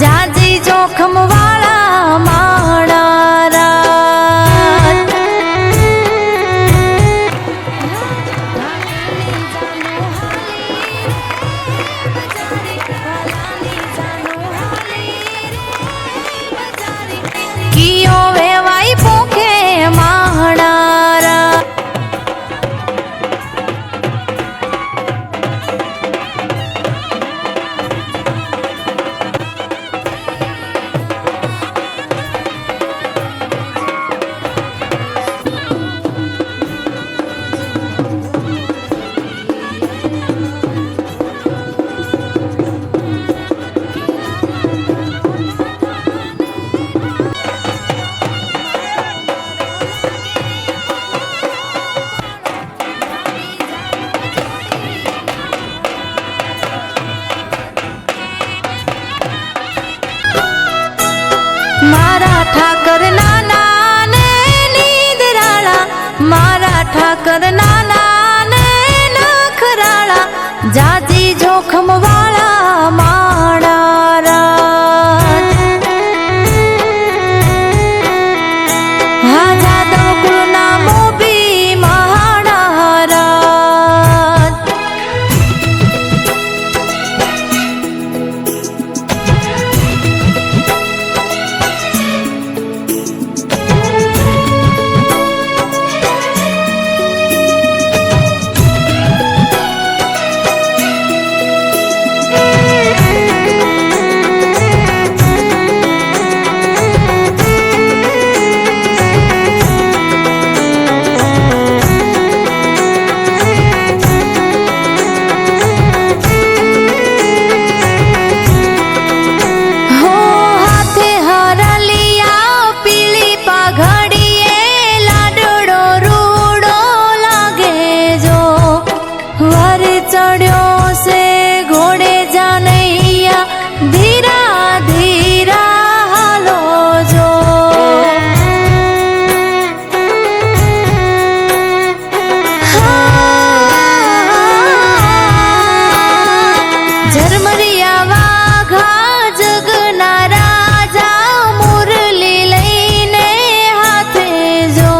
જાજી જોખમ વાળા માણારા કિયો વેવાઈ પોખે માણારા મારા ઠાકર નાના ને નીદરાળા મારા ઠાકર નાના ને નખરાળા જાજી જોખમ વાળા માણારા હા જાદવ કુળના મોભી મહાણારા चढ़्यो से घोड़े जानैया धीरा धीरा हालो जो झरमरिया वाघा जगना राजा मुरली लईने हाथे जो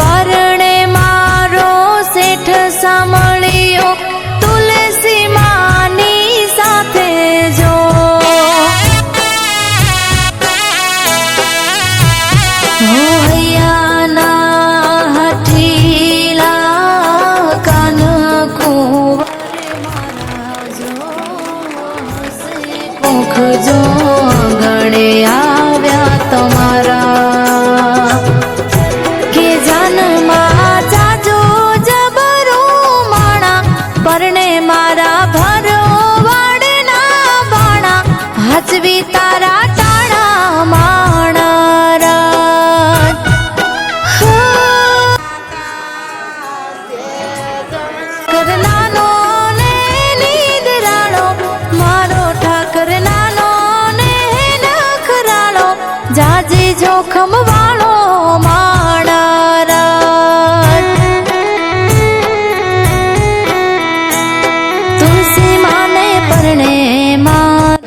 परणे मारो सेठ सामळियो तुलसी मानी साथे जो होयाना हठीला कान कुंवर मारा जो मुख जो गणे आव्या तमारा के जन्मा जाजो जबरो माणा परणे मारा भरो वाडना बाणा हाचवी तारा टाळा माणारा करनानो ने નીદરાળો મારો ઠાકર નાનો ને નખરાળો જાજી જોખમ વાળો માણારા तुलसी माने परणे मार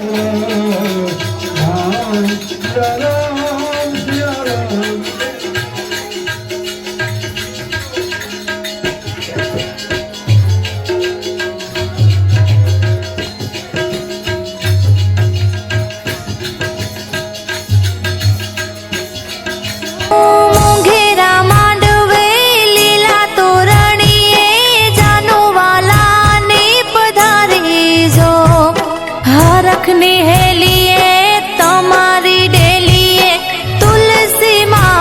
मोंघेरा मांडवे लीला तोरणिये जानो वाला ने पधारी जो हरखनी हेलिए तमारी डेलिए तुलसी माँ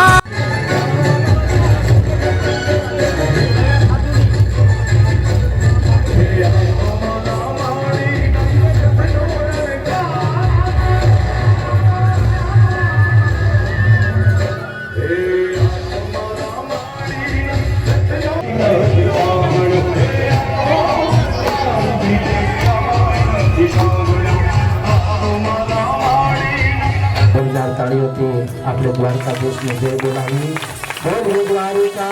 તાળીઓથી આપણે દ્વારકાધીશને જય બોલાવી. બોલ દ્વારિકા